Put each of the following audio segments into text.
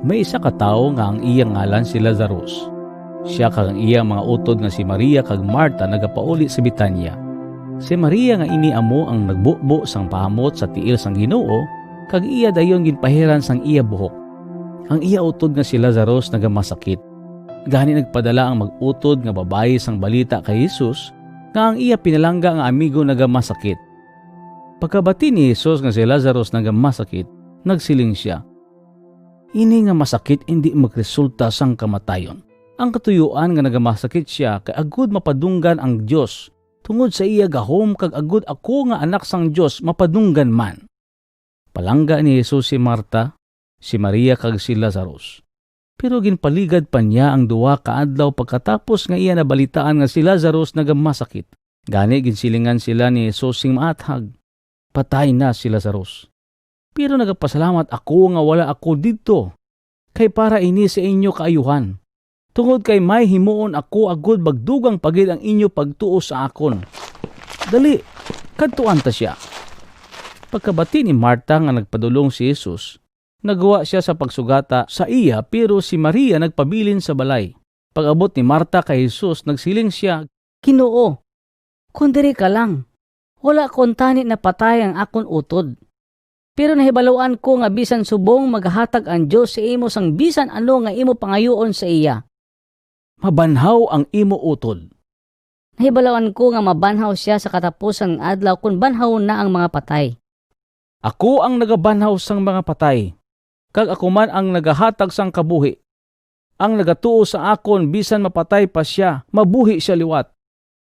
May isa ka tawo nga ang iyang ngalan si Lazarus. Siya kag ang iyang mga utod nga si Maria kag Marta nagapauli sa Betania. Si Maria nga ini amo ang nagbubo sang pahamot sa tiil sang Ginoo, kag iya dayon ginpahiran sang iya buhok. Ang iya utod nga si Lazarus nagamasakit. Gani nagpadala ang mag-utod nga babayi sang balita kay Jesus nga ang iya pinalangga nga amigo nagamasakit. Pagkabati ni Jesus nga si Lazarus nagamasakit, nagsiling siya, "Ini nga masakit hindi magresulta sang kamatayon. Ang katuyuan nga nagamasakit siya kay agud mapadunggan ang Dios tungod sa iya gahom kag agud ako nga anak sang Dios mapadunggan man." Palangga ni Jesus si Marta, si Maria kag si Lazarus. Pero ginpaligad pa niya ang duwa ka adlaw pagkatapos nga iya nabalitaan nga si Lazarus nagamasakit. Gani ginsilingan sila ni Jesus sing maathag, "Patay na si Lazarus. Pero nagapasalamat ako nga wala ako didto, kay para ini sa inyo kaayuhan. Tungod kay may himuon ako agud magdugang pagid ang inyo pagtuo sa akon. Dali, kadtuan ta siya." Pagkabati ni Marta nga nagpadulong si Jesus, nagawa siya sa pagsugata sa iya pero si Maria nagpabilin sa balay. Pag-abot ni Marta kay Jesus, nagsiling siya, "Ginoo, kundiri ka lang. Wala kon tani na patay ang akon utod. Pero nahibaluan ko nga bisan subong maghatag ang Dios sa imo sang bisan ano nga imo pangayoon sa iya. Mabanhaw ang imo utod." Nahibaluan ko nga mabanhaw siya sa katapusan ng adlaw kung banhaw na ang mga patay. "Ako ang nagabanhaw sang mga patay, kag ako man ang nagahatag sang kabuhi. Ang nagatuo sa akon bisan mapatay pa siya, mabuhi siya liwat.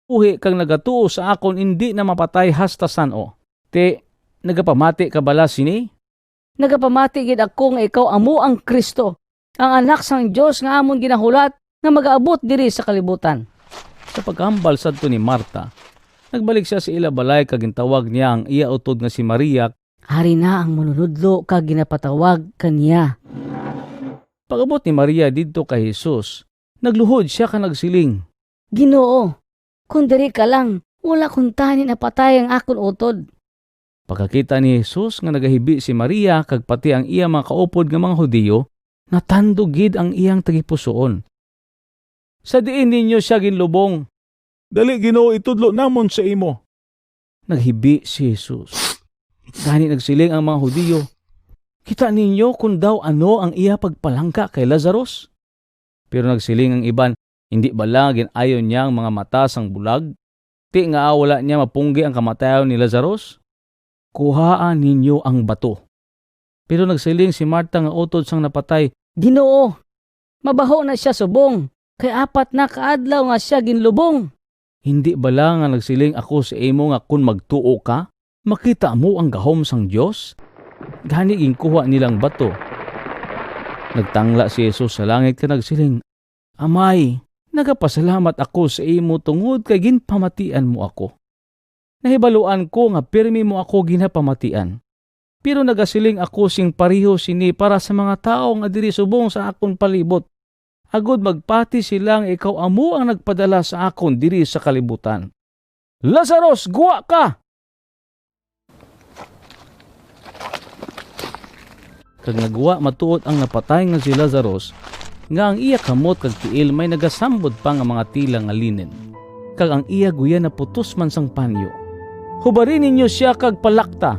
Buhi kang nagatuo sa akon hindi na mapatay hasta sano. Te, nagapamati ka bala sini?" "Nagapamati gid ako nga ikaw amo ang Kristo, ang anak sang Dios nga amon ginahulat nga mag-aabot diri sa kalibutan." Sa paghambal sadto ni Marta, nagbalik siya sa ila balay kag gintawag niya ang iya utod nga si Maria. "Hari na ang manunudlo kag ginapatawag kaniya." Pag-abot ni Maria didto kay Jesus, nagluhod siya ka nagsiling, "Ginoo, kung diri ka lang, wala kong tani na patay ang akon utod." Pagkakita ni Jesus nga nagahibi si Maria kag pati ang iya mga kaupod nga mga Hudiyo, natandog gid ang iyang tagipusoon. "Sa diin ninyo siya ginlubong? Dali Ginoo itudlo namon sa imo." Naghibi si Jesus. Gani nagsiling ang mga Hudiyo, "Kita ninyo kung daw ano ang iya pagpalangka kay Lazarus?" Pero nagsiling ang iban, "Hindi bala ginayon niya ang mga mata sang bulag? Ti nga wala niya mapunggi ang kamatayon ni Lazarus? Kuhaan ninyo ang bato." Pero nagsiling si Marta nga utod sang napatay, "Ginoo, mabaho na siya subong, kay 4 na kaadlaw nga siya ginlubong." "Hindi bala nga nagsiling ako sa imo nga kun magtuo ka, makita mo ang gahom sang Dios?" Gani ginkuha nilang bato. Nagtangla si Jesus sa langit ka nagsiling, "Amay, nagapasalamat ako sa imo tungod kay ginpamatian mo ako. Nahibaluan ko nga pirmi mo ako ginapamatian. Pero nagasiling ako sing pareho sini para sa mga tao nga diri subong sa akon palibot. Agud magpati silang ikaw amo ang nagpadala sa akon diri sa kalibutan. Lazarus, guwa ka!" Kag nagwa matuod ang napatay nga si Lazarus, nga ang iya kamot kag tiil may nagasambod pa nga mga tila nga linen. Kag ang iya guya na putos man sang panyo. "Hubarin ninyo siya kag palakta."